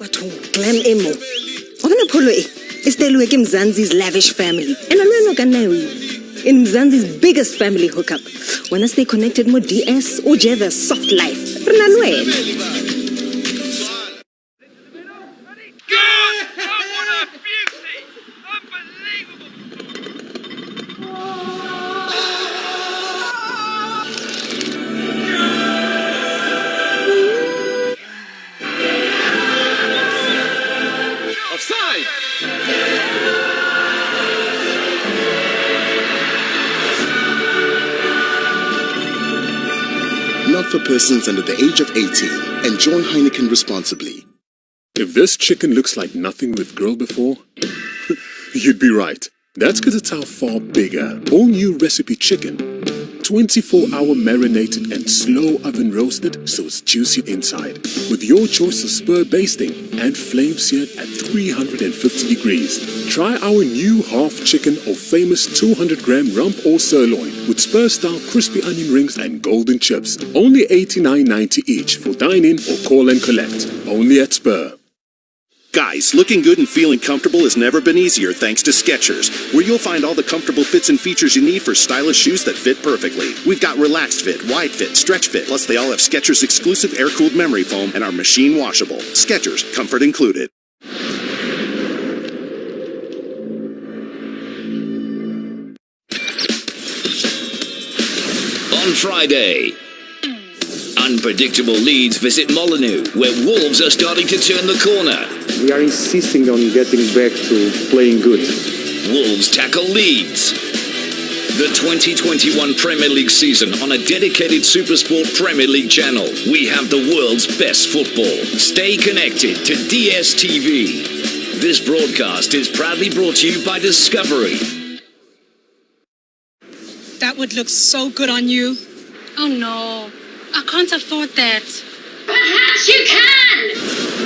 Batho glam emo. Ona pholo e. Istelwe ke Mzansi's lavish family. And alwelo ka nayo. In Mzansi's biggest family hookup. Wanna stay connected mo DS or Jeva soft life. Renalwe. Offside! Not for persons under the age of 18. Enjoy Heineken responsibly. If this chicken looks like nothing we've grilled before, you'd be right. That's because it's our far bigger, all new recipe chicken. 24-hour marinated and slow oven roasted so it's juicy inside. With your choice of spur basting and flame seared at 350 degrees. Try our new half chicken or famous 200-gram rump or sirloin with spur-style crispy onion rings and golden chips. Only $89.90 each for dine-in or call and collect. Only at Spur. Guys, looking good and feeling comfortable has never been easier thanks to Skechers, where you'll find all the comfortable fits and features you need for stylish shoes that fit perfectly. We've got relaxed fit, wide fit, stretch fit, plus they all have Skechers exclusive air-cooled memory foam and are machine washable. Skechers, comfort included. On Friday, unpredictable Leeds visit Molineux, where Wolves are starting to turn the corner. We are insisting on getting back to playing good. Wolves tackle Leeds. The 2021 Premier League season on a dedicated Supersport Premier League channel. We have the world's best football. Stay connected to DSTV. This broadcast is proudly brought to you by Discovery. That would look so good on you. Oh no, I can't afford that. Perhaps you can!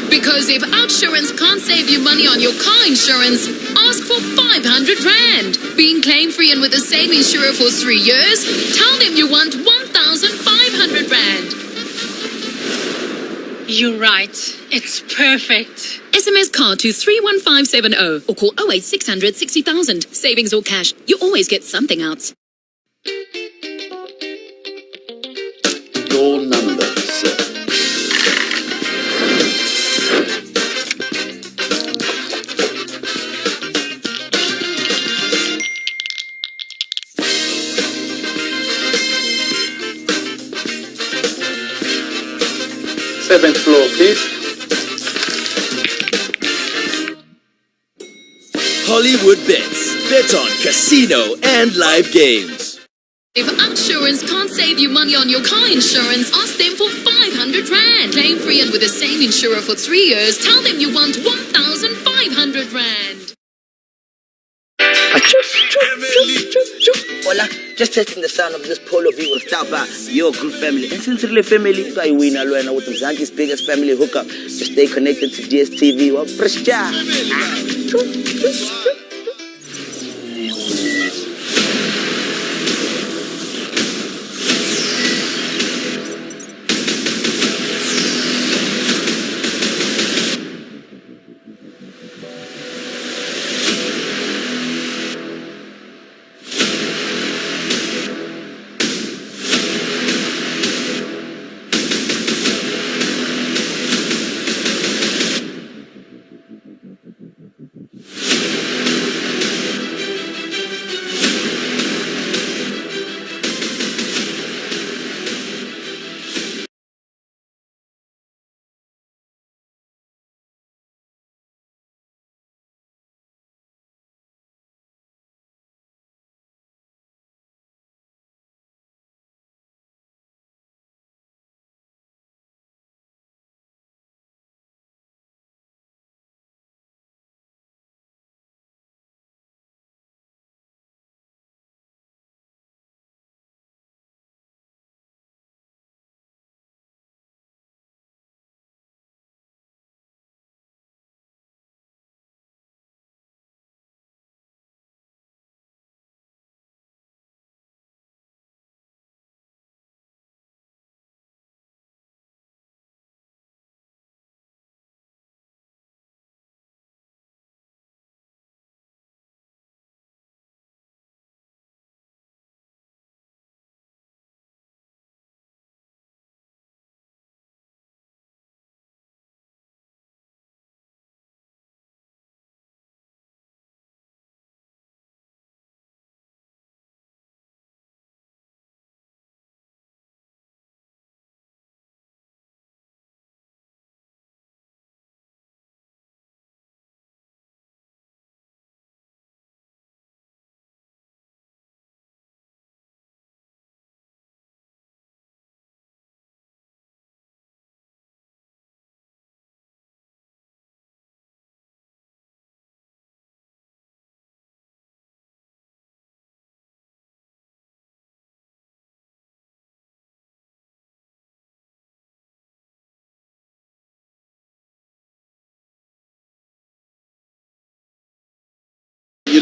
Because if Outsurance can't save you money on your car insurance, ask for 500 Rand. Being claim free and with the same insurer for 3 years, tell them you want 1,500 Rand. You're right. It's perfect. SMS car to 31570 or call 08600 60,000. Savings or cash, you always get something out. Door number, sir. Seventh floor, please. Hollywood Bets. Bet on casino and live games. If Outsurance can't save you money on your car insurance, ask them for 500 Rand. Claim free and with the same insurer for 3 years, tell them you want 1,500 Rand. Hola, just testing the sound of this polo beat with style by your group family. And since the family, I win alone with Mzansi's biggest family hookup. Just stay connected to DSTV. Well, pressure.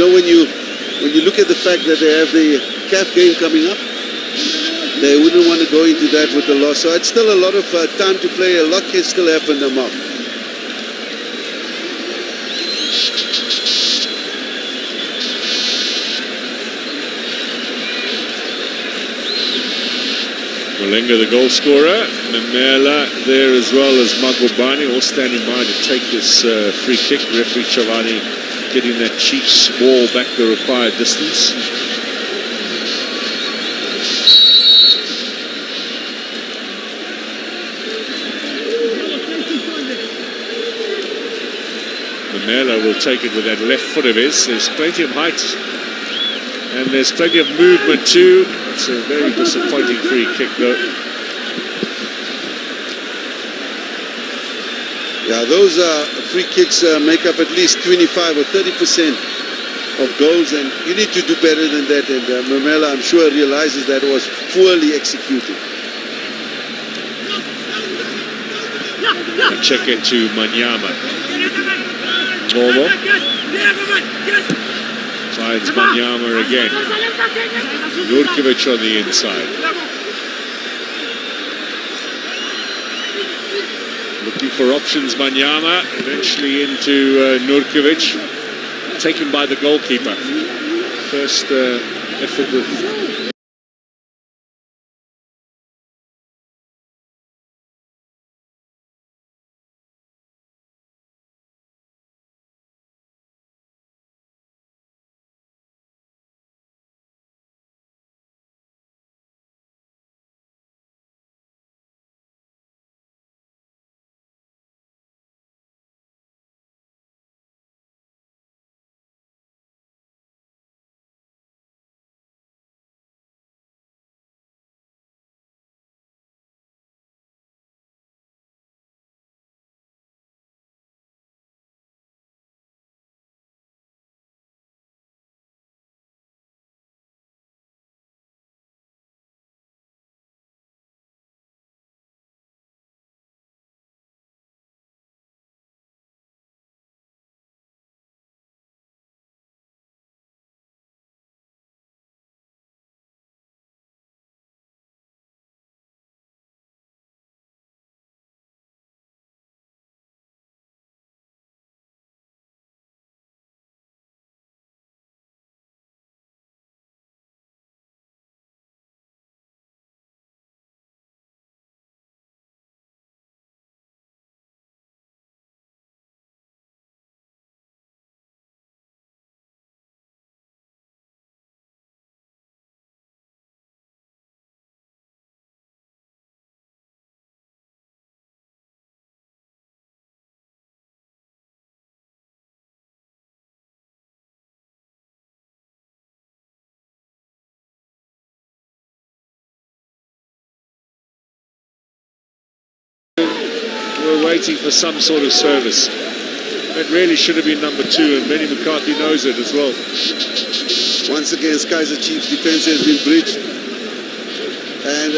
know, when you look at the fact that they have the CAF game coming up, they wouldn't want to go into that with a loss. So it's still a lot of time to play. A lot can still happen to Mark. Malenga, the goal scorer, Memela there as well as Magobani, all standing by to take this free kick. Referee Chavani getting that Chiefs ball back the required distance. Memela will take it with that left foot of his. There's plenty of height and there's plenty of movement too. It's a very disappointing free kick though. Yeah, those free kicks make up at least 25 or 30% of goals, and you need to do better than that. And Memela, I'm sure, realizes that it was poorly executed. A check into Manyama. Momo finds Manyama again. Nurkovic on the inside. Looking for options, Manyama. Eventually into Nurkovic. Taken by the goalkeeper. First effort with... We're waiting for some sort of service. That really should have been number 2, and Benny McCarthy knows it as well. Once again, Kaizer Chiefs' defense has been bridged. And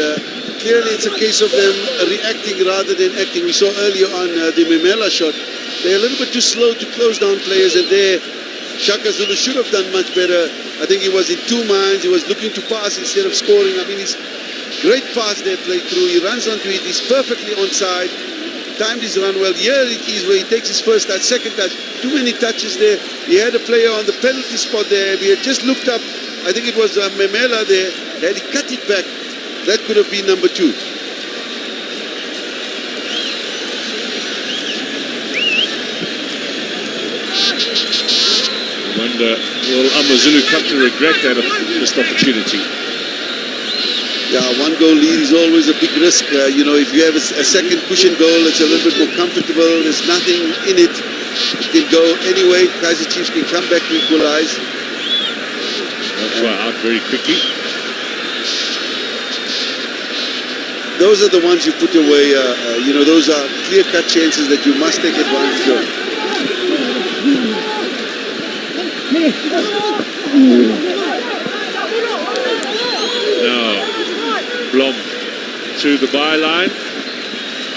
clearly it's a case of them reacting rather than acting. We saw earlier on the Memela shot. They're a little bit too slow to close down players, and there Shaka Zulu should have done much better. I think he was in two minds. He was looking to pass instead of scoring. I mean, it's great pass there played through. He runs onto it. He's perfectly onside. Timed his run well. Here it is where he takes his first touch, second touch. Too many touches there. He had a player on the penalty spot there. If he had just looked up, I think it was Memela there. Had he cut it back, that could have been number 2. I wonder, will Amazulu come to regret that missed opportunity? Yeah, 1 goal lead is always a big risk. You know, if you have a second push and goal, it's a little bit more comfortable. There's nothing in it. It can go anyway. Kaizer Chiefs can come back to equalize. They'll try out very quickly. Those are the ones you put away. You know, those are clear-cut chances that you must take advantage of. Blom through the byline,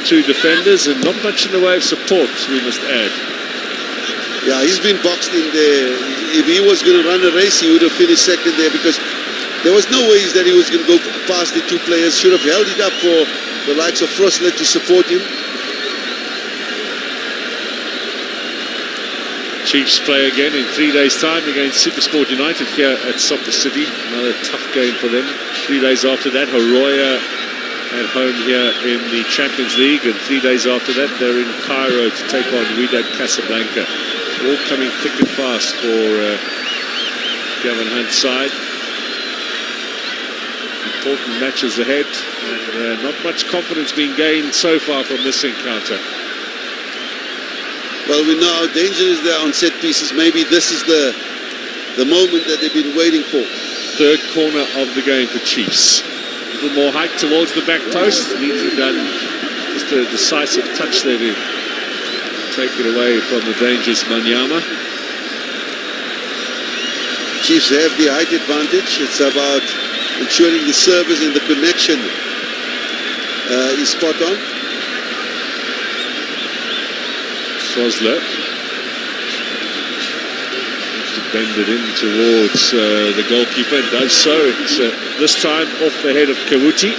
2 defenders, and not much in the way of support, we must add. Yeah, he's been boxed in there. If he was going to run a race, he would have finished second there because there was no ways that he was going to go past the two players. Should have held it up for the likes of Frosler to support him. Chiefs play again in 3 days' time against Supersport United here at Soccer City. Another tough game for them. 3 days after that, Horoya at home here in the Champions League, and 3 days after that, they're in Cairo to take on Wydad Casablanca. All coming thick and fast for Gavin Hunt's side. Important matches ahead, and not much confidence being gained so far from this encounter. Well, we know how dangerous they are on set pieces. Maybe this is the moment that they've been waiting for. Third corner of the game for Chiefs. A little more hike towards the back post. Needs to be done just a decisive touch there to take it away from the dangerous Manyama. Chiefs have the height advantage. It's about ensuring the service and the connection is spot on. Frosler to bend it in towards the goalkeeper, and does so. It's this time off the head of Kawuti.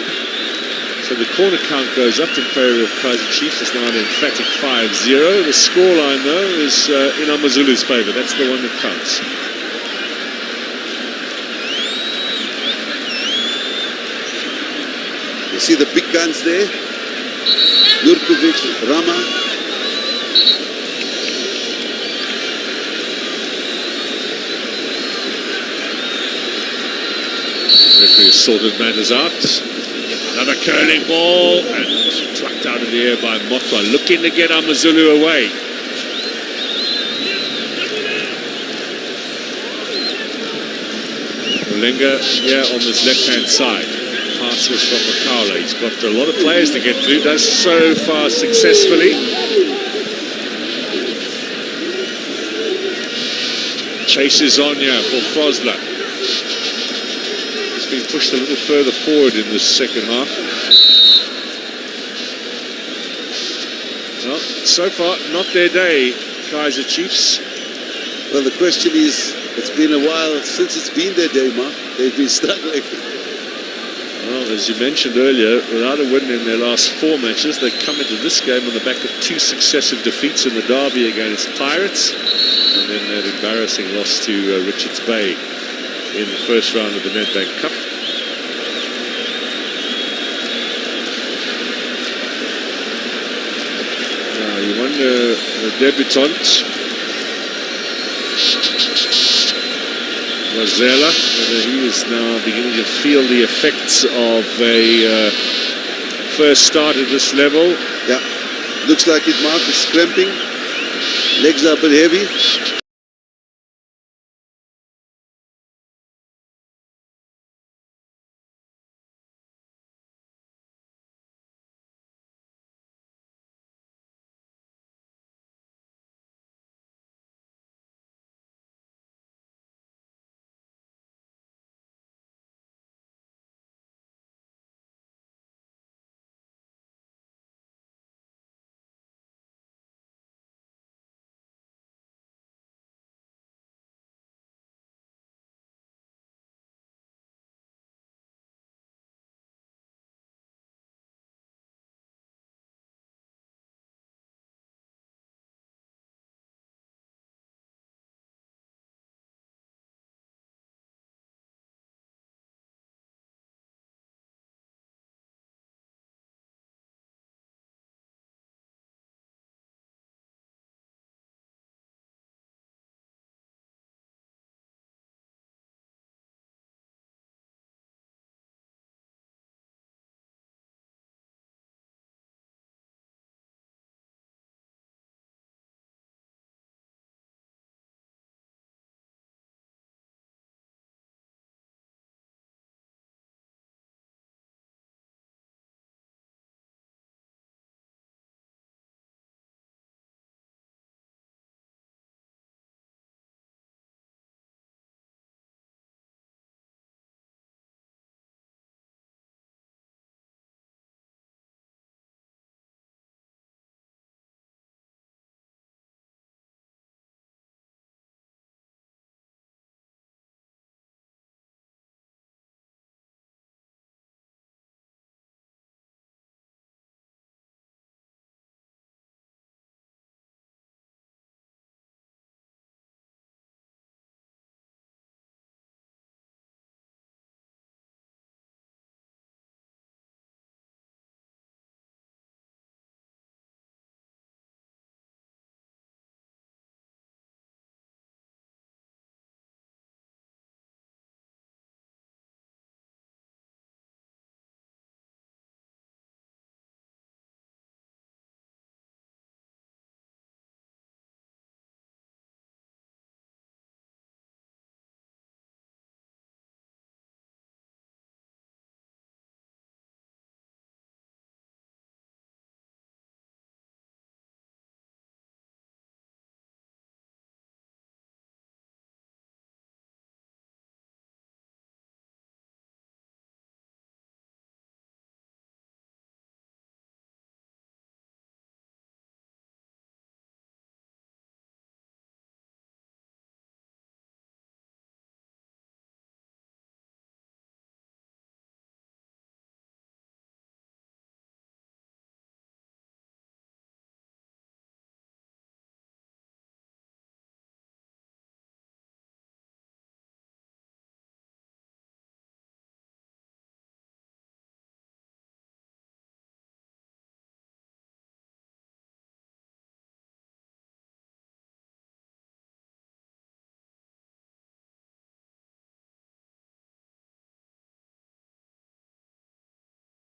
So the corner count goes up in favour of Kaizer Chiefs. It's now an emphatic 5-0. The scoreline, though, is in AmaZulu's favour. That's the one that counts. You see the big guns there. Jurkovic, Rama. Referee has sorted matters out. Another curling ball and plucked out of the air by Motwa, looking to get AmaZulu away. Ulenga here on this left-hand side. Pass was from Makaula. He's got a lot of players to get through, does so far successfully. Chases on here for Frosler. He's been pushed a little further forward in this second half. Well, so far, not their day, Kaizer Chiefs. Well, the question is, it's been a while since it's been their day, Mark. They've been struggling. Well, as you mentioned earlier, without a win in their last 4 matches, they come into this game on the back of 2 successive defeats in the derby against Pirates, and then that embarrassing loss to Richards Bay in the first round of the Nedbank Cup. Now you wonder, the debutant Rosella, whether he is now beginning to feel the effects of a first start at this level. Yeah, looks like it, Mark. Is cramping. Legs are a bit heavy.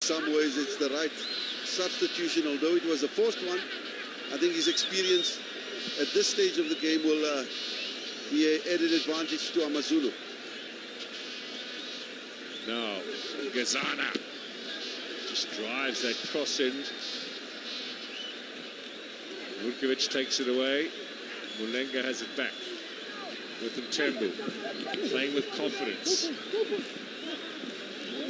some ways it's the right substitution, although it was a forced one. I think his experience at this stage of the game will be an added advantage to Amazulu. Now, Gazana just drives that cross in. Nurkovic takes it away. Mulenga has it back with Mtembu, playing with confidence.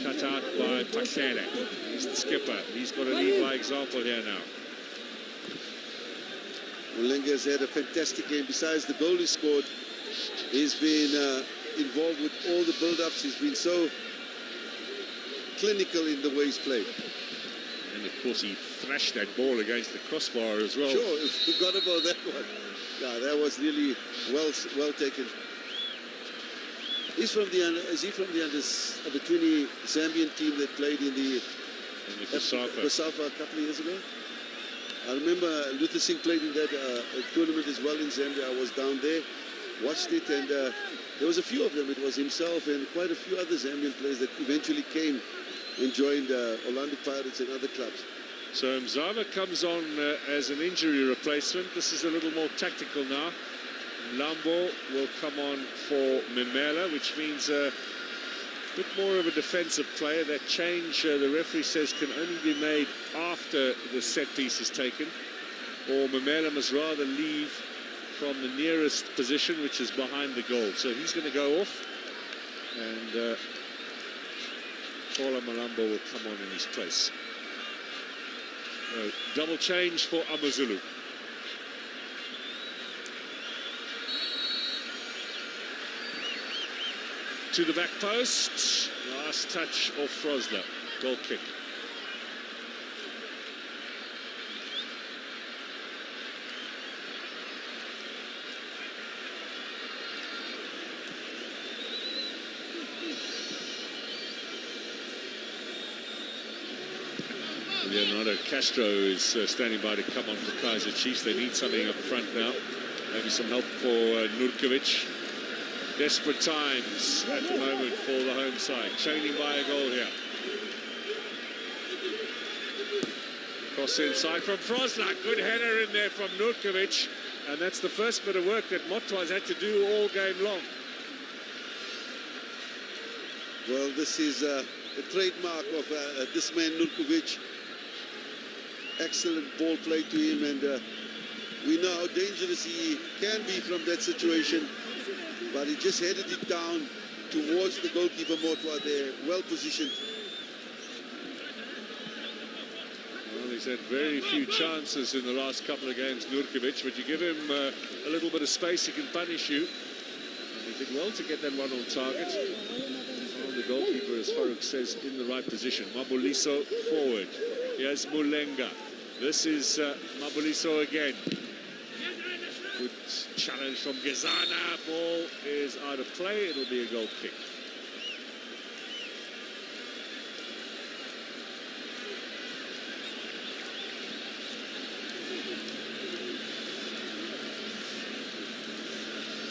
Cut out by Paklele. He's the skipper. He's got to lead by example here now. Mulenga has had a fantastic game. Besides the goal he scored, he's been involved with all the build-ups. He's been so clinical in the way he's played. And of course he thrashed that ball against the crossbar as well. Sure, we forgot about that one. Yeah, that was really well taken. Is he from the under 20 Zambian team that played in the Kosafa a couple of years ago? I remember Luther Singh played in that tournament as well in Zambia. I was down there, watched it, and there was a few of them. It was himself and quite a few other Zambian players that eventually came and joined Orlando Pirates and other clubs. So Mzava comes on as an injury replacement. This is a little more tactical now. Lambo will come on for Memela, which means a bit more of a defensive player. That change, the referee says, can only be made after the set piece is taken. Or Memela must rather leave from the nearest position, which is behind the goal. So he's going to go off. And Paula Malambo will come on in his place. Double change for Amazulu. To the back post. Last touch of Frosler. Goal kick. Leonardo Castro is standing by to come on for Kaiser Chiefs. They need something up front now. Maybe some help for Nurkovic. Desperate times at the moment for the home side. Trailing by a goal here. Cross inside from Frosler. Good header in there from Nurkovic. And that's the first bit of work that Motwa's had to do all game long. Well, this is a trademark of this man, Nurkovic. Excellent ball play to him, and we know how dangerous he can be from that situation. But he just headed it down towards the goalkeeper, Motwa there, well positioned. Well, he's had very few chances in the last couple of games, Nurkovic, but you give him a little bit of space, he can punish you. And he did well to get that one on target. And the goalkeeper, as Farouk says, in the right position. Mabuliso forward. Here's Mulenga. This is Mabuliso again. Good challenge from Gezana. Ball is out of play. It'll be a goal kick.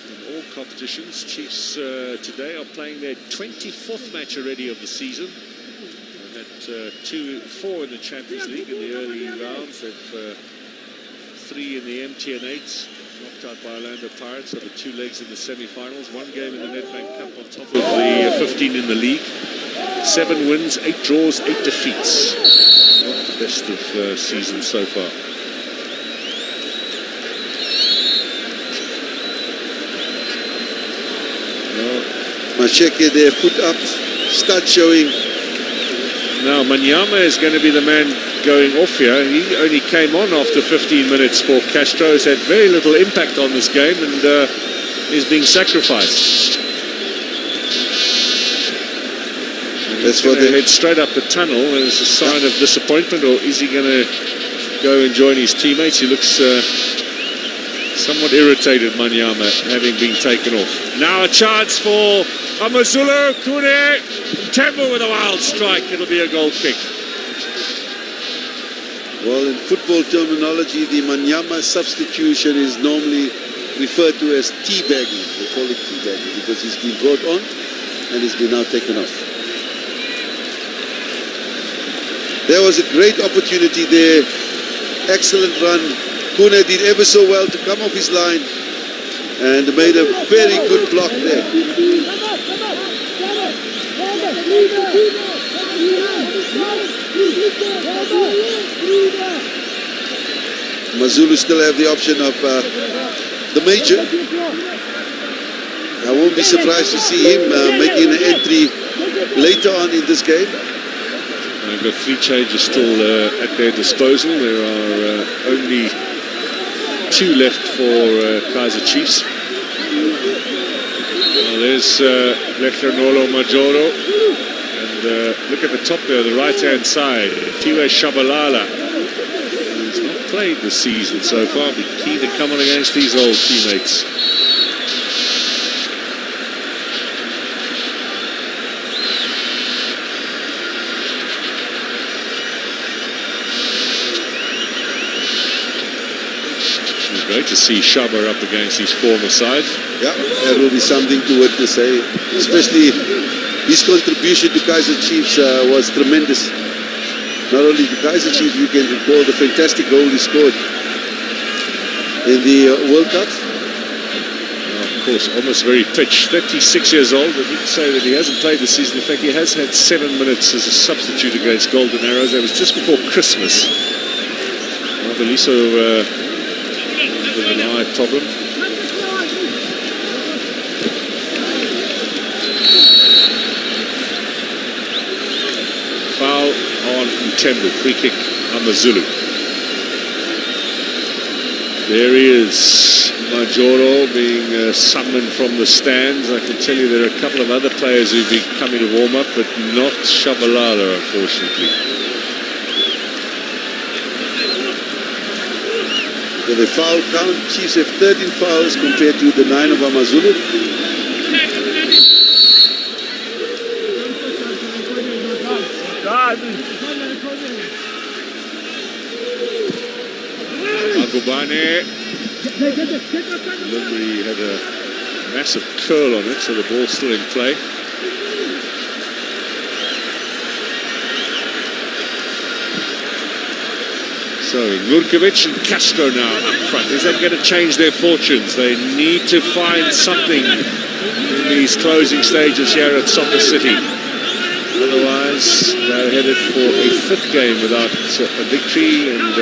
In all competitions, Chiefs today are playing their 24th match already of the season. They've had 4 in the Champions League in the early rounds. They've 3 in the MTN8. Knocked out by Orlando Pirates over 2 legs in the semi-finals. 1 game in the Nedbank Cup on top of the 15 in the league. 7 wins, 8 draws, 8 defeats. Not the best of seasons so far. Masheke there, foot up, start showing. Now Manyama is going to be the man going off here. He only came on after 15 minutes for Castro. Has had very little impact on this game and is being sacrificed. That's what they head straight up the tunnel as a sign of disappointment, or is he going to go and join his teammates? He looks somewhat irritated, Manyama, having been taken off. Now a chance for Amazulu. Kune Tembu with a wild strike. It'll be a goal kick. Well, in football terminology, the Manyama substitution is normally referred to as teabagging. They call it teabagging because he's been brought on and he's been now taken off. There was a great opportunity there. Excellent run. Kuna did ever so well to come off his line and made a very good block there. Mazulu still have the option of the major. I won't be surprised to see him making an entry later on in this game. They've got 3 changes still at their disposal. There are only 2 left for Kaizer Chiefs. Well, there's Lechanolo Majoro. And look at the top there, the right-hand side. Tiwe Shabalala, who's not played this season so far, be keen to come on against these old teammates. Great to see Shaba up against his former side. Yeah, that will be something to witness, especially his contribution to Kaizer Chiefs was tremendous. Not only to Kaizer Chiefs, you can recall the fantastic goal he scored in the World Cup. Of course, almost very pitched, 36 years old. I need to say that he hasn't played this season. In fact, he has had 7 minutes as a substitute against Golden Arrows. That was just before Christmas. Mabaliso with an eye problem. Foul on Mtembu, free kick Amazulu. There he is, Majoro being summoned from the stands. I can tell you there are a couple of other players who've been coming to warm up, but not Shabalala, unfortunately. So the foul count, Chiefs have 13 fouls compared to the 9 of Amazulu. Magubane. Remember, he had a massive curl on it, so the ball's still in play. So Nurkovic and Castro now up front. Is that going to change their fortunes? They need to find something in these closing stages here at Soccer City. Otherwise, they're headed for a 5th game without a victory and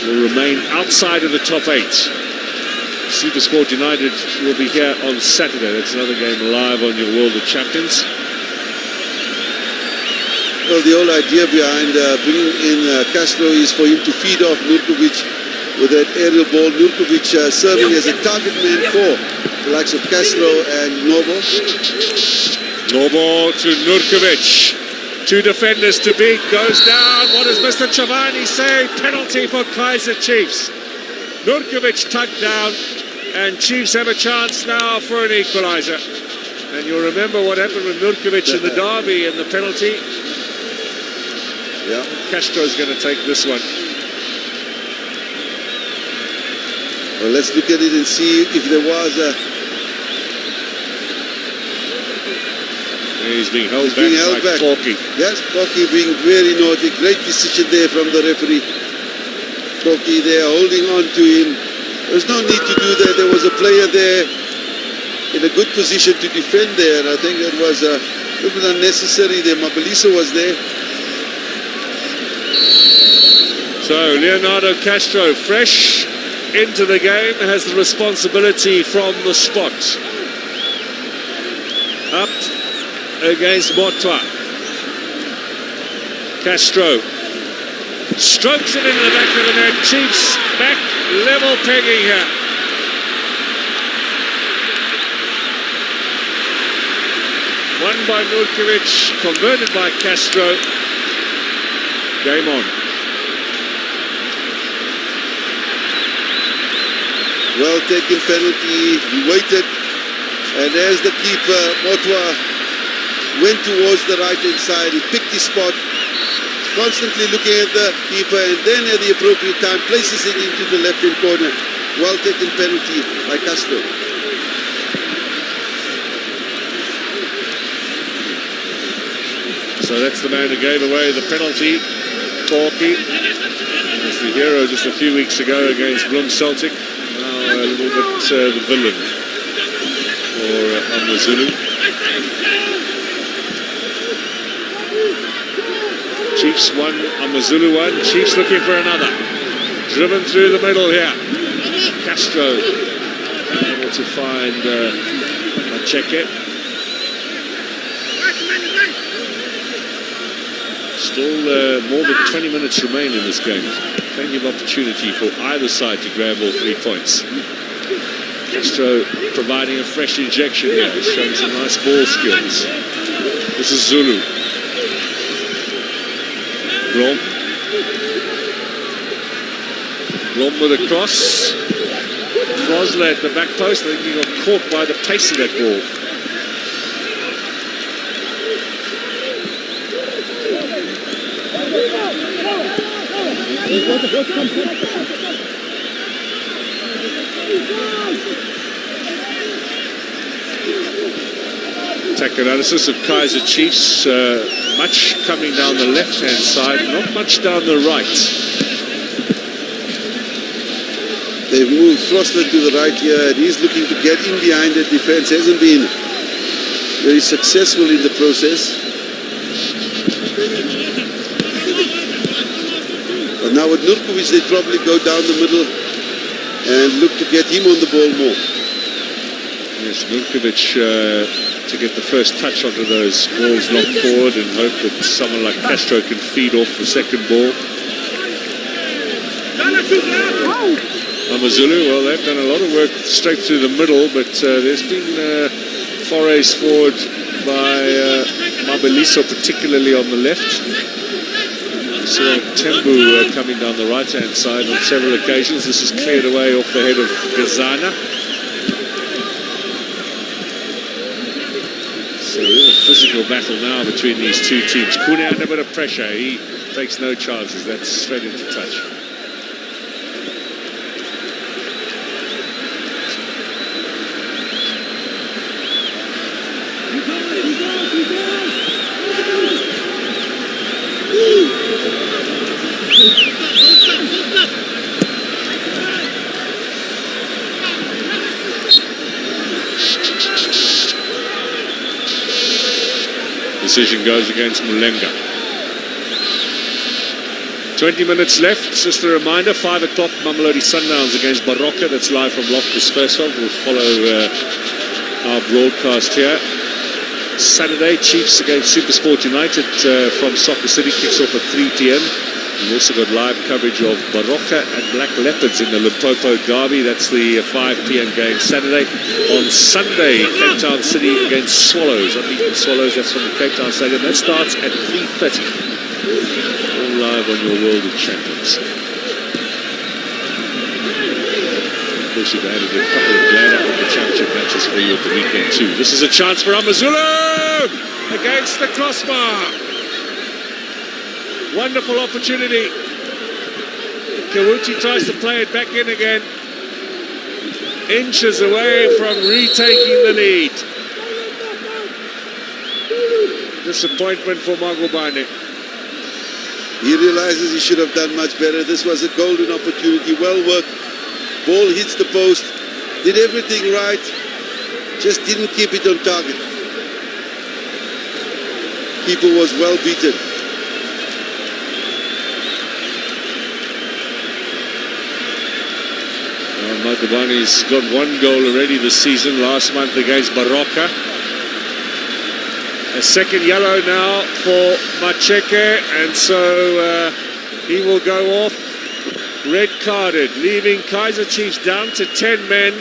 will remain outside of the top 8. SuperSport United will be here on Saturday. That's another game live on your World of Champions. Well, the whole idea behind bringing in Castro is for him to feed off Nurkovic with that aerial ball. Nurkovic serving as a target man for the likes of Castro and Nobo. Nobo to Nurkovic. 2 defenders to beat. Goes down. What does Mr. Chavani say? Penalty for Kaizer Chiefs. Nurkovic tugged down. And Chiefs have a chance now for an equaliser. And you'll remember what happened with Nurkovic in the derby and the penalty. Yeah. Castro's going to take this one. Well, let's look at it and see if there was a... He's being held back by Corky. Yes, Corky being very naughty. Great decision there from the referee. Corky there holding on to him. There's no need to do that. There was a player there in a good position to defend there. And I think that was a little bit unnecessary there. Mabaliso was there. So Leonardo Castro, fresh into the game, has the responsibility from the spot. Up against Motwa. Castro strokes it into the back of the net. Chiefs back level pegging here. Won by Nurkovic, converted by Castro. Game on. Well taken penalty, he waited, and as the keeper, Motwa, went towards the right-hand side, he picked his spot, constantly looking at the keeper, and then at the appropriate time places it into the left-hand corner. Well taken penalty by Castro. So that's the man who gave away the penalty. Corky was the hero just a few weeks ago against Bloem Celtic. Now a little bit the villain for Amazulu. Chiefs won, Amazulu won. Chiefs looking for another. Driven through the middle here. Castro able to find Macheke. Still more than 20 minutes remain in this game. Plenty of opportunity for either side to grab all 3 points. Castro providing a fresh injection here, showing some nice ball skills. This is Zulu. Blom with a cross. Frosler at the back post. I think he got caught by the pace of that ball. Attack analysis of Kaizer Chiefs. Much coming down the left-hand side, not much down the right. They've moved Frosler to the right here, and he's looking to get in behind the defense. Hasn't been very successful in the process. But now with Nurkovic, they probably go down the middle and look to get him on the ball more. Yes, Nurkovic to get the first touch onto those balls knocked forward and hope that someone like Castro can feed off the second ball. Amazulu, well, they've done a lot of work straight through the middle, but there's been forays forward by Mabeliso, particularly on the left. So Tembu coming down the right-hand side on several occasions. This is cleared away off the head of Gazana. So a real physical battle now between these two teams. Kune under a bit of pressure. He takes no chances. That's straight into touch. Decision goes against Mulenga. 20 minutes left. Just a reminder, 5 o'clock, Mamelodi Sundowns against Baroka. That's live from Loftus Versfeld. We'll follow our broadcast here. Saturday, Chiefs against Supersport United from Soccer City. Kicks off at 3 p.m. We've also got live coverage of Baroka and Black Leopards in the Limpopo Derby. That's the 5 p.m. game Saturday. On Sunday, Cape Town City against Swallows. Unbeaten Swallows, that's from the Cape Town Stadium. That starts at 3:30. All live on your World of Champions. Of course, we've added a couple of Glad Africa Championship matches for you at the weekend too. This is a chance for Amazulu against the crossbar. Wonderful opportunity. Kawuchi tries to play it back in again. Inches away from retaking the lead. Disappointment for Magubane. He realizes he should have done much better. This was a golden opportunity. Well worked. Ball hits the post. Did everything right. Just didn't keep it on target. Keeper was well beaten. Magabane's got 1 goal already this season, last month against Baroka. A second yellow now for Macheke, and so he will go off red carded, leaving Kaizer Chiefs down to 10 men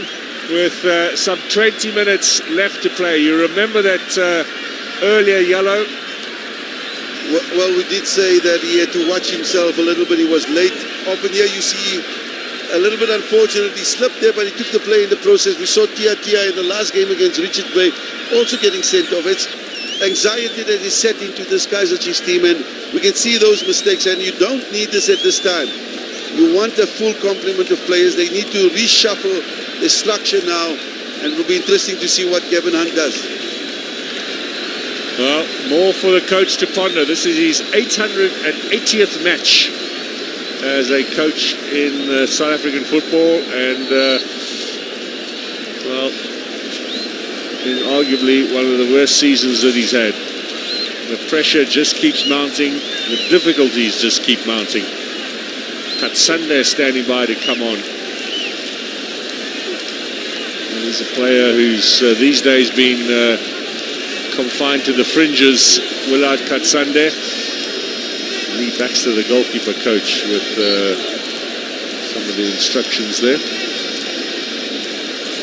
with some 20 minutes left to play. You remember that earlier yellow? Well, we did say that he had to watch himself a little bit. He was late. Often here you see a little bit unfortunate. He slipped there, but he took the play in the process. We saw Tia in the last game against Richard Bay also getting sent off. It's anxiety that is set into this Kaizer Chiefs team, and we can see those mistakes, and you don't need this at this time. You want a full complement of players. They need to reshuffle the structure now, and it will be interesting to see what Kevin Hunt does. Well, more for the coach to ponder. This is his 880th match as a coach in South African football, and well, in arguably one of the worst seasons that he's had. The pressure just keeps mounting, the difficulties just keep mounting. Katsande standing by to come on. And he's a player who's these days been confined to the fringes, Willard Katsande. Lee Baxter, the goalkeeper coach, with some of the instructions there.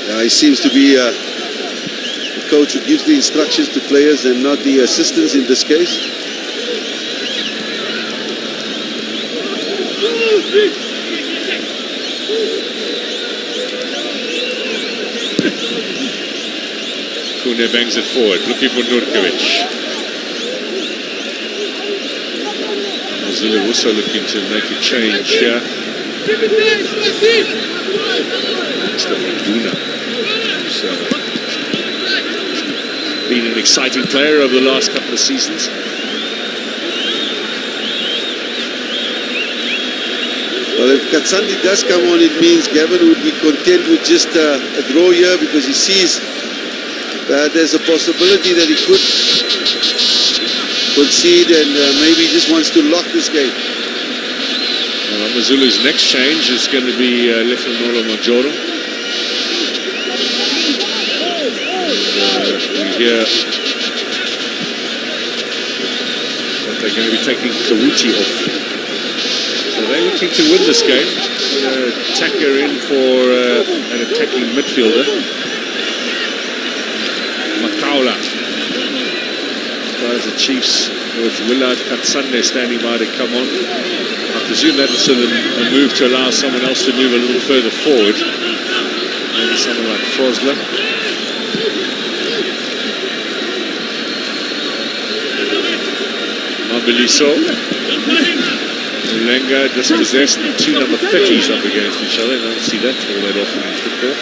Yeah, he seems to be the coach who gives the instructions to players and not the assistants in this case. Kune bangs it forward, looking for Nurkovic. Zulu also looking to make a change here. Who's been an exciting player over the last couple of seasons. Well, if Katsandi does come on, it means Gavin would be content with just a draw here, because he sees that there's a possibility that he could concede, and maybe he just wants to lock this game. Well, Amazulu's next change is going to be Little Nolo Majoro. We hear that they're going to be taking Kawuti off. So they're looking to win this game. Attacker in for an attacking midfielder. Makaula. Guys, the Chiefs with Willard Katsande standing by to come on. I presume that is a move to allow someone else to move a little further forward. Maybe someone like Frosler. Mabiliso. Mulenga dispossessed, two number 30s up against each other. I don't see that all that often in football.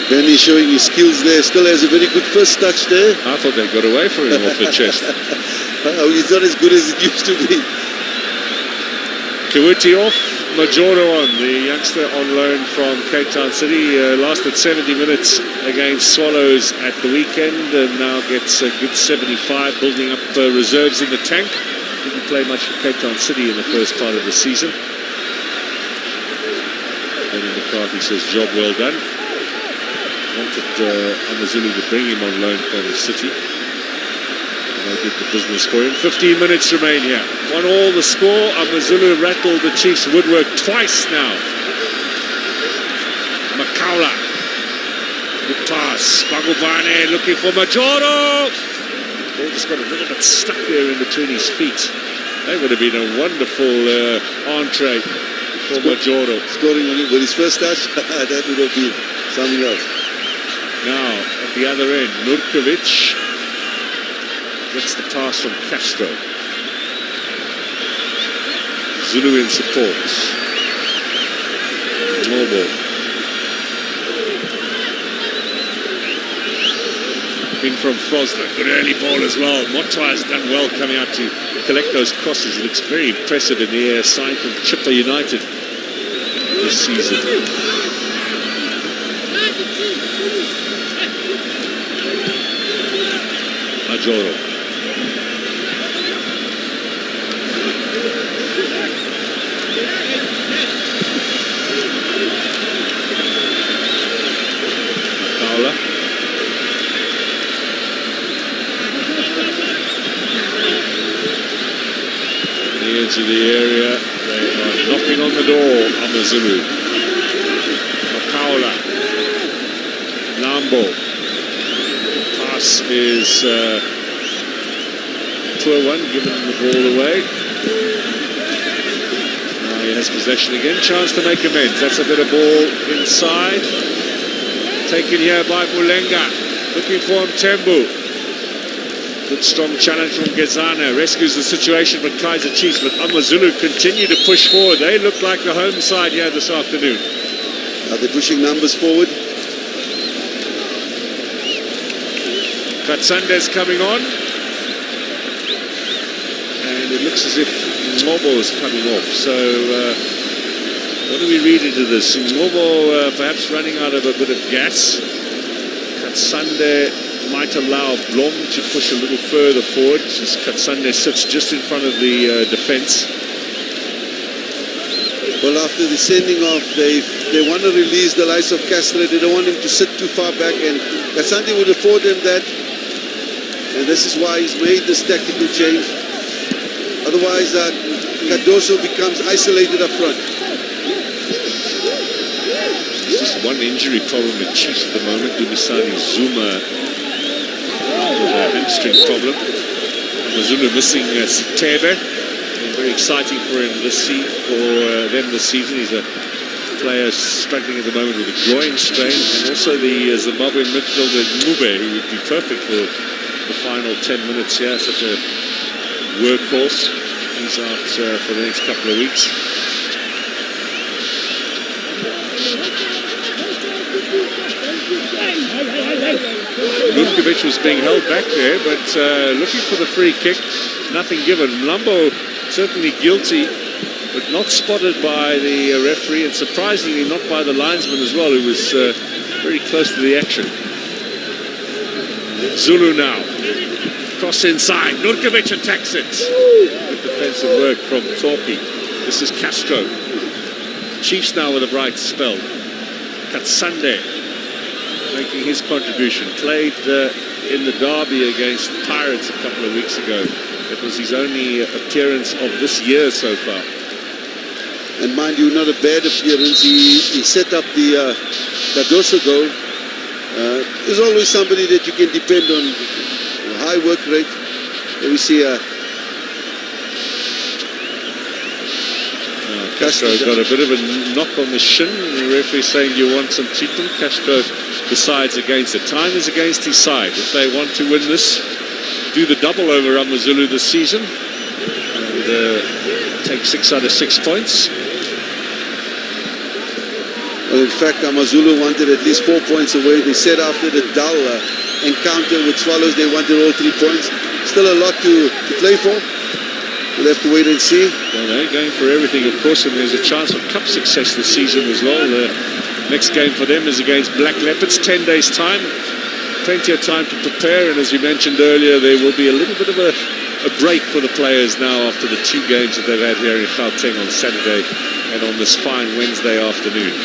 Benny showing his skills there, still has a very good first touch there. I thought they got away from him off the chest. He's not as good as it used to be. Kawuti off, Majoro on, the youngster on loan from Cape Town City. Lasted 70 minutes against Swallows at the weekend, and now gets a good 75, building up reserves in the tank. Didn't play much for Cape Town City in the first part of the season. Benny McCarthy says, job well done. Wanted Amazulu to bring him on loan from the City. They did the business for him. 15 minutes remain here. 1-1 the score. Amazulu rattled the Chiefs' woodwork twice now. Makaula. Good pass. Magubane looking for Majoro. Ball just got a little bit stuck there in between his feet. That would have been a wonderful entree for Majoro. Scoring on it with his first touch, that would have been something else. Now, at the other end, Nurkovic gets the pass from Castro. Zulu in support. More ball. In from Frosler. Good early ball as well. Motwa has done well coming out to collect those crosses. It looks very impressive in the air. Sign from Chippa United this season. Majoro. Paula. Near to the area. They are knocking on the door. Amazulu. Paula. Nambo. Is poor one, giving the ball away. Now he has possession again, chance to make amends. That's a bit of ball inside. Taken here by Mulenga. Looking for Mtembu. Good strong challenge from Gezana. Rescues the situation for Kaizer Chiefs, but Amazulu continue to push forward. They look like the home side here this afternoon. Are they pushing numbers forward? Katsande's coming on. And it looks as if Ngobo is coming off. So, what do we read into this? Ngobo perhaps running out of a bit of gas. Katsande might allow Blom to push a little further forward, since Katsande sits just in front of the defense. Well, after the sending off, they want to release the likes of Castro. They don't want him to sit too far back, and Katsande would afford them that. And this is why he's made this tactical change. Otherwise, Cardoso becomes isolated up front. There's just one injury problem with Chiefs at the moment. Dumisani Zuma with a hamstring problem. Zuma missing Sitebe. Very exciting for him them this season. He's a player struggling at the moment with a groin strain, and also the Zimbabwean midfielder Mube, who would be perfect for the final 10 minutes here. Such a workhorse. He's out for the next couple of weeks. Lutkovic was being held back there, but looking for the free kick, nothing given. Mlambo certainly guilty, but not spotted by the referee, and surprisingly not by the linesman as well, who was very close to the action. Zulu now. Cross inside. Nurkovic attacks it. Good defensive work from Torpi. This is Castro. Chiefs now with a bright spell. Katsande making his contribution. Played in the derby against the Pirates a couple of weeks ago. It was his only appearance of this year so far. And mind you, not a bad appearance. He set up the Cardoso goal. There's always somebody that you can depend on. High work rate. There we see Castro got a bit of a knock on the shin. The referee saying you want some treatment. Castro decides against it. Time is against his side. If they want to win this, do the double over AmaZulu this season and take 6 out of 6 points. Well, in fact, AmaZulu wanted at least 4 points away. They said after the dull encounter with Swallows, they wanted all 3 points. Still a lot to play for. We'll have to wait and see. Well, they're going for everything, of course, and there's a chance for cup success this season as well. The next game for them is against Black Leopards, 10 days' time. Plenty of time to prepare, and as we mentioned earlier, there will be a little bit of a break for the players now after the 2 games that they've had here in Gauteng on Saturday and on this fine Wednesday afternoon.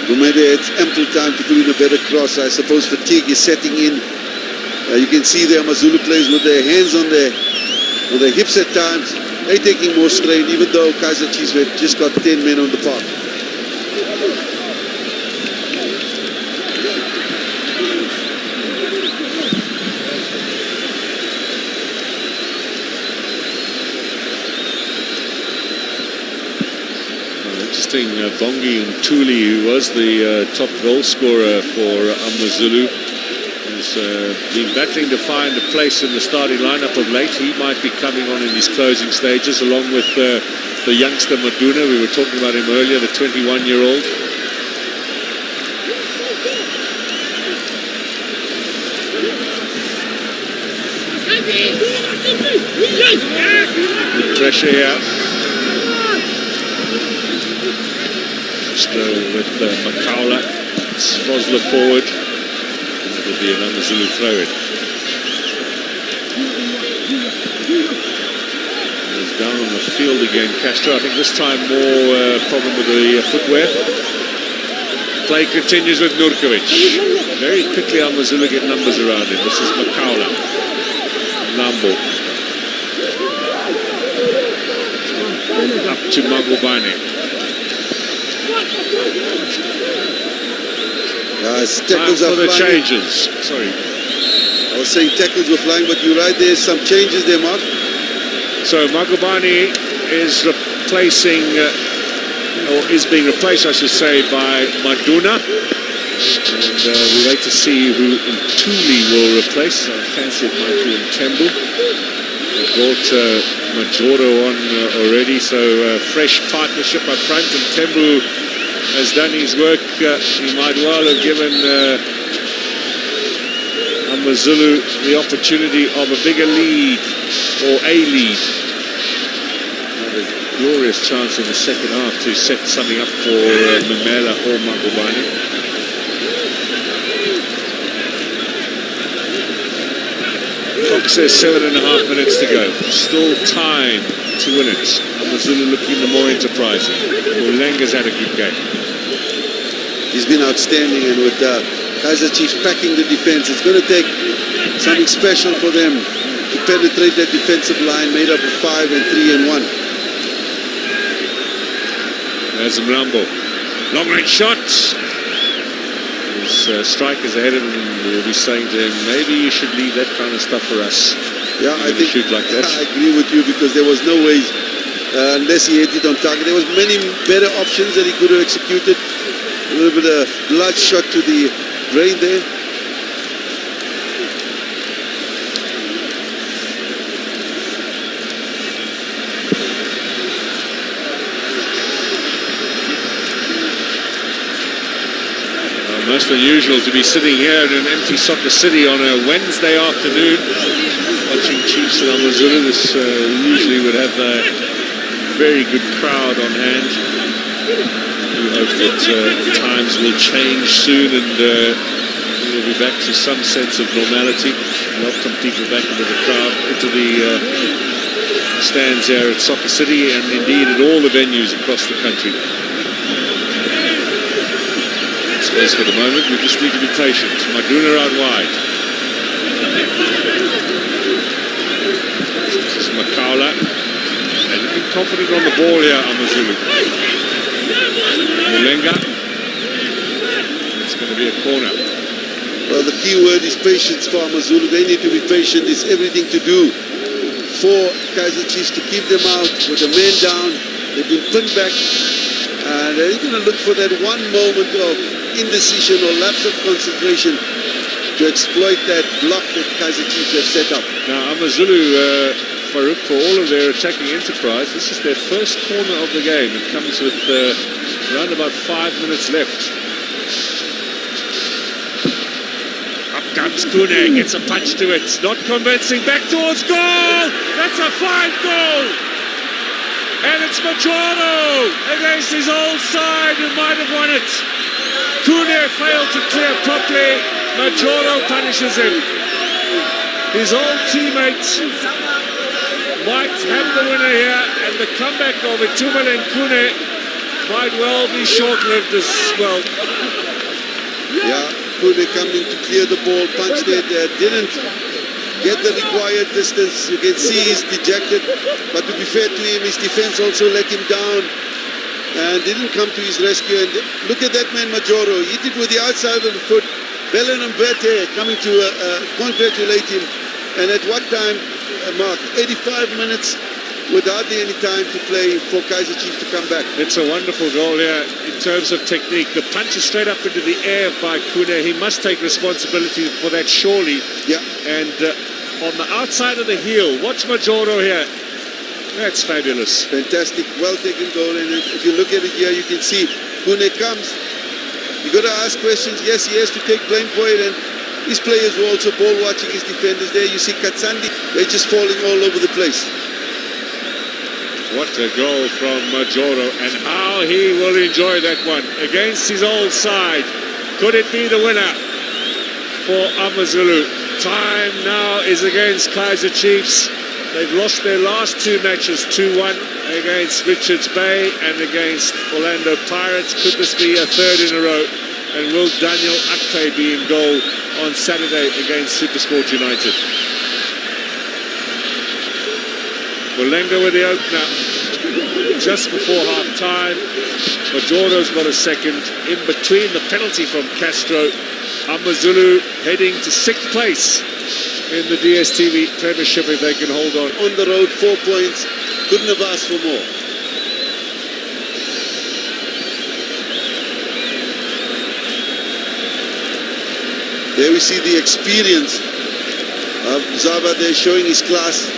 Gumede had ample time to put in a better cross. I suppose fatigue is setting in. You can see the AmaZulu players with their hands on their hips at times. They're taking more strain, even though Kaizer Chiefs have just got 10 men on the park. Interesting, Bongi Ntuli, who was the top goal scorer for AmaZulu, has been battling to find a place in the starting lineup of late. He might be coming on in his closing stages, along with the youngster Maduna. We were talking about him earlier, the 21-year-old. Good pressure here. With Makaula, Svosler forward. It'll be an AmaZulu throw-in. He's down on the field again, Castro. I think this time more problem with the footwear. Play continues with Nurkovic. Very quickly AmaZulu get numbers around him. This is Makaula. Lambo. Up to Magubane. Tackles Time for the flying. changes. Sorry. I was saying tackles were flying, but you're right, there's some changes there, Mark. So Magubane is replacing, or is being replaced, I should say, by Maduna. And we wait to see who Ntuli will replace. I fancy it might be Ntembu. They brought Majoro on already, so fresh partnership up front. And Ntembu has done his work. He might well have given Amazulu the opportunity of a bigger lead, or a lead. Another glorious chance in the second half to set something up for Mamela or Magubane. Clock says 7.5 minutes to go. Still time to win it. Amazulu looking the more enterprising. Mulenga's had a good game. He's been outstanding, and with Kaizer Chiefs packing the defense, it's going to take something special for them to penetrate that defensive line made up of 5 and 3 and 1. There's Mlambo. Long range shot. His strikers ahead of him will be saying to him, maybe you should leave that kind of stuff for us. Yeah, I think shoot like that. I agree with you, because there was no way, unless he hit it on target. There was many better options that he could have executed. A little bit of blood shot to the brain there. Most unusual to be sitting here in an empty soccer city on a Wednesday afternoon watching Chiefs and Amazulu. This usually would have a very good crowd on hand. We hope that times will change soon, and we'll be back to some sense of normality. Welcome people back into the crowd, into the stands here at Soccer City, and indeed at all the venues across the country. For the moment, we just need to be patient. Maguna out wide. This is Makaula. And looking confident on the ball here, Amazulu. Mulenga. It's going to be a corner. Well, the key word is patience for Amazulu. They need to be patient. It's everything to do for Kaizer Chiefs to keep them out with a man down. They've been pinned back. And they're going to look for that one moment of indecision or lapse of concentration to exploit that block that Kaizer Chiefs have set up. Now, Amazulu, Farouk, for all of their attacking enterprise, this is their first corner of the game. It comes with around about 5 minutes left. Up comes Kune, gets a punch to it. Not convincing, back towards goal! That's a fine goal! And it's Majoro against his old side, who might have won it. Kune failed to clear properly. Majoro punishes him. His old teammate might have the winner here, and the comeback of Itumal and Kune might well be short-lived as well. Yeah, Kune coming to clear the ball, punched it, didn't get the required distance. You can see he's dejected, but to be fair to him, his defense also let him down and didn't come to his rescue. And look at that man, Majoro. He hit it with the outside of the foot. Belen and Verte coming to congratulate him. And at what time, Mark? 85 minutes with hardly any time to play for Kaizer Chiefs to come back. It's a wonderful goal here in terms of technique. The punch is straight up into the air by Kune. He must take responsibility for that, surely. Yeah. And on the outside of the heel, watch Majoro here. That's fabulous. Fantastic, well taken goal. And if you look at it here, you can see Kune comes. You got to ask questions. Yes, he has to take blame for it. And his players were also ball watching his defenders there. You see Katsandi, they're just falling all over the place. What a goal from Majoro, and how he will enjoy that one against his old side. Could it be the winner for Amazulu? Time now is against Kaizer Chiefs. They've lost their last two matches, 2-1 against Richards Bay and against Orlando Pirates. Could this be a third in a row? And will Daniel Akte be in goal on Saturday against Supersport United? Mulenga with the opener just before half-time. Majoro's got a second. In between the penalty from Castro, Amazulu heading to 6th place in the DSTV Premiership if they can hold on. On the road, 4 points. Couldn't have asked for more. There we see the experience of Zaba there showing his class.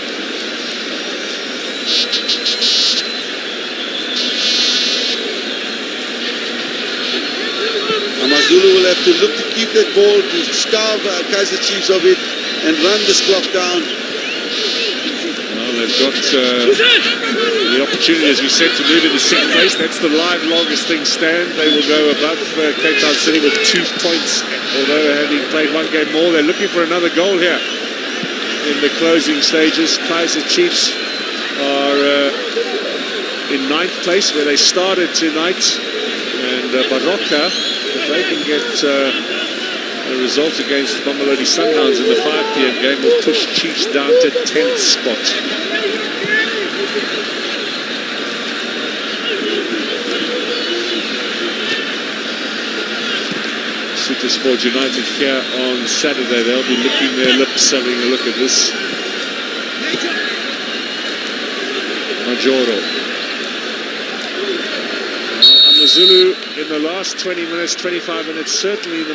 Amazulu will have to to look to keep that ball, to starve Kaiser Chiefs of it, and run this clock down. Well, they've got the opportunity, as we said, to move into 6th place. That's the live longest thing stand. They will go above Cape Town City with 2 points, although having played 1 game more. They're looking for another goal here in the closing stages. Kaiser Chiefs are in 9th place, where they started tonight. And Baroka, if they can get a result against Mamelodi Sundowns in the 5 p.m. game, will push Chiefs down to 10th spot. SuperSport United here on Saturday. They'll be licking their lips having a look at this. Majoro. Amazulu in the last 20 minutes, 25 minutes, certainly the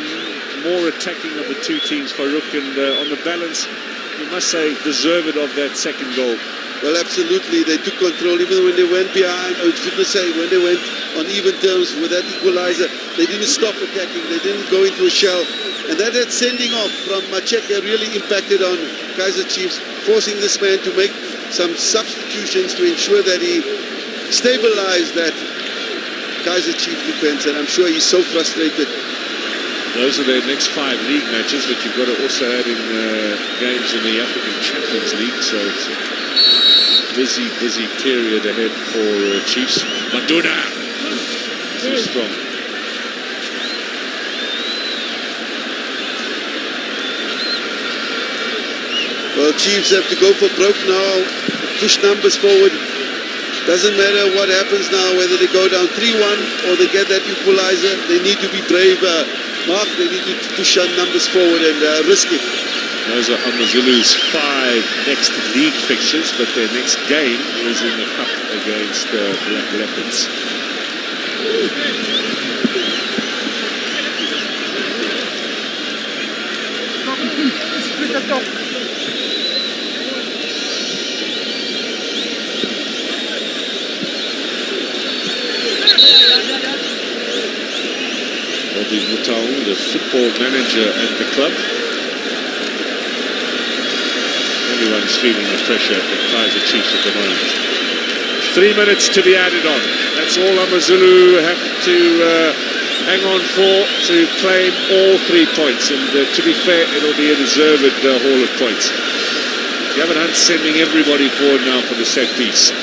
more attacking of the two teams, Farouk, and on the balance, you must say, deserved of that second goal. Well, absolutely. They took control even when they went behind. I was going to say, when they went on even terms with that equalizer, they didn't stop attacking. They didn't go into a shell. And that sending off from Macheka really impacted on Kaiser Chiefs, forcing this man to make some substitutions to ensure that he stabilized that Kaiser Chief defense. And I'm sure he's so frustrated. Those are their next 5 league matches, but you've got to also add in games in the African Champions League. So it's a busy period ahead for Chiefs. Maduna, too strong. Well, Chiefs have to go for broke now, push numbers forward. Doesn't matter what happens now, whether they go down 3-1 or they get that equalizer. They need to be brave, Mark. They need to push on numbers forward and risk it. Those are Amazulu's 5 next league fixtures, but their next game is in the cup against Black Leopards. Bobby Mutaung, the football manager at the club. Everyone's feeling the pressure at the Kaiser Chiefs at the moment. 3 minutes to be added on. That's all Amazulu have to hang on for to claim all 3 points. And to be fair, it'll be a deserved haul of points. Gavin Hunt sending everybody forward now for the set piece.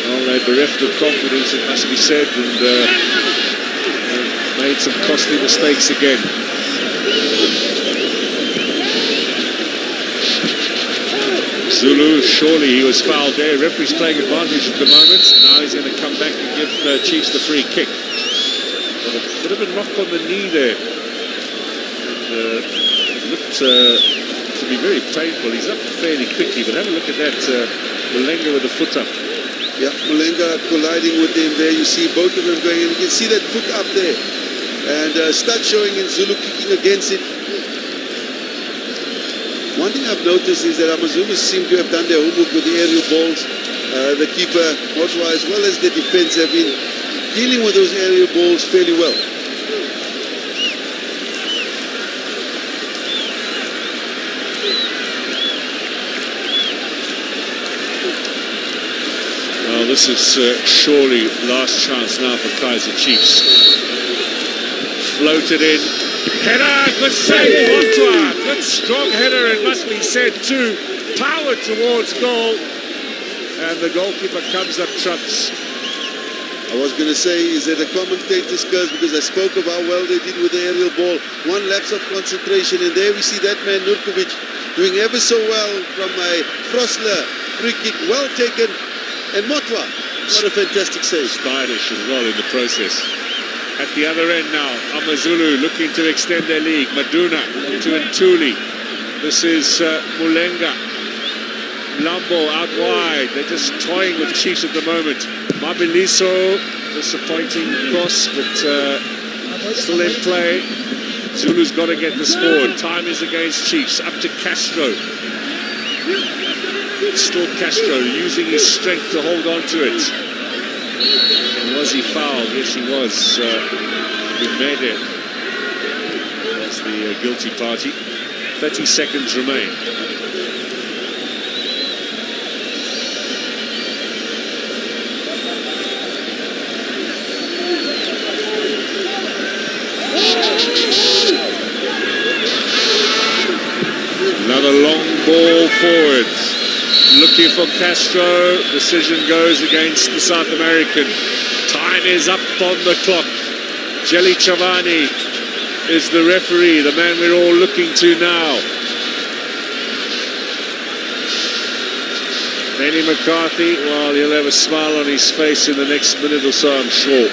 Well, they're bereft of confidence, it must be said, and made some costly mistakes again. Zulu, surely he was fouled there. Referee's playing advantage at the moment. Now he's going to come back and give Chiefs the free kick. But a bit of a knock on the knee there. And it looked to be very painful. He's up fairly quickly, but have a look at that. Mulenga with the foot up. Yeah, Mulenga colliding with him there. You see both of them going, and you can see that foot up there. And start showing in Zulu kicking against it. One thing I've noticed is that Amazulu seem to have done their homework with the aerial balls. The keeper, Motwa, as well as the defense, have been dealing with those aerial balls fairly well. Well, this is surely last chance now for Kaiser Chiefs. Floated in. Header, good save, Motwa. Good strong header, it must be said too. Power towards goal. And the goalkeeper comes up trumps. I was going to say, is it a commentator's curse? Because I spoke of how well they did with the aerial ball. One lapse of concentration, and there we see that man, Nurkovic, doing ever so well from a Frosler free kick. Well taken. And Motwa, what a fantastic save. Stylish as well in the process. At the other end now, Amazulu looking to extend their league. Maduna to Ntuli. This is Mulenga. Lambo out wide. They're just toying with Chiefs at the moment. Mabiliso, disappointing cross, but still in play. Zulu's got to get this forward. Time is against Chiefs. Up to Castro. Still Castro using his strength to hold on to it. And was he fouled? Yes, he was. Umede was the guilty party. 30 seconds remain. Another long ball forwards. Looking for Castro. Decision goes against the South American. Time is up on the clock. Jelly Chavani is the referee, the man we're all looking to now. Benny McCarthy, well, he'll have a smile on his face in the next minute or so, I'm sure.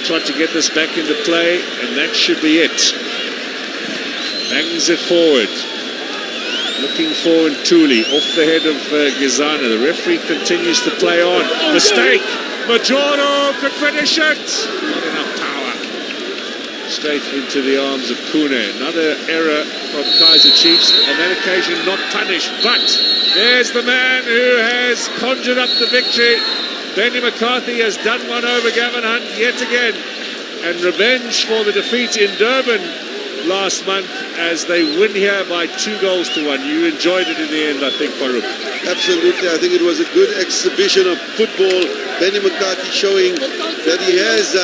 Tried to get this back into play, and that should be it. Bangs it forward. Looking for Ntuli, off the head of Gizana. The referee continues to play on. Mistake! Majoro could finish it! Not enough power. Straight into the arms of Kune. Another error from Kaiser Chiefs. On that occasion, not punished, but there's the man who has conjured up the victory. Benny McCarthy has done one over Gavin Hunt yet again. And revenge for the defeat in Durban last month as they win here by 2-1. You enjoyed it in the end, I think, Farouk. Absolutely. I think it was a good exhibition of football. Benny McCarthy showing that he has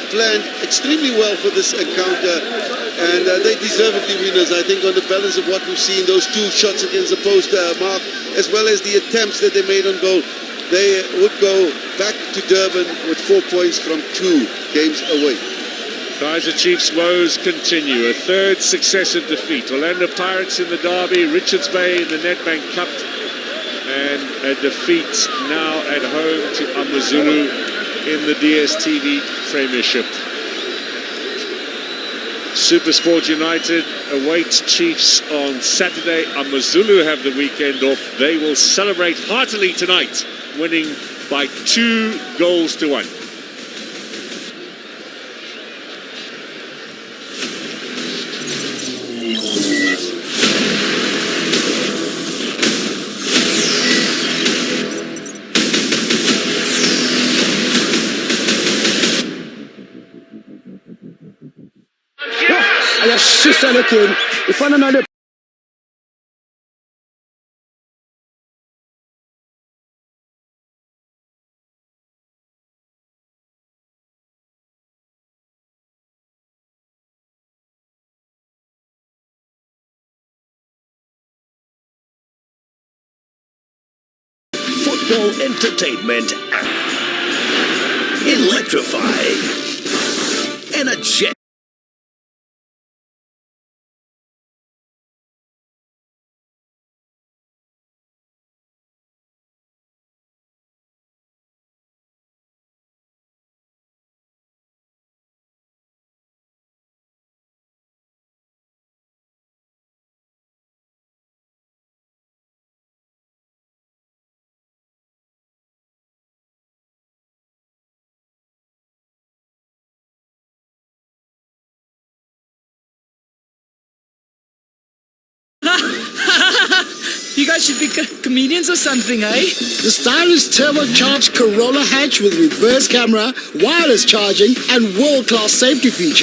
planned extremely well for this encounter. And they deservedly winners, I think, on the balance of what we've seen, those 2 shots against the post mark, as well as the attempts that they made on goal. They would go back to Durban with 4 points from 2 games away. Kaiser Chiefs' woes continue. A third successive defeat. Orlando Pirates in the derby, Richards Bay in the Nedbank Cup, and a defeat now at home to AmaZulu in the DStv Premiership. SuperSport United await Chiefs on Saturday. AmaZulu have the weekend off. They will celebrate heartily tonight, winning by 2-1. Football entertainment, electrifying, energetic. You guys should be comedians or something, eh? The stylish turbocharged Corolla hatch with reverse camera, wireless charging, and world-class safety features.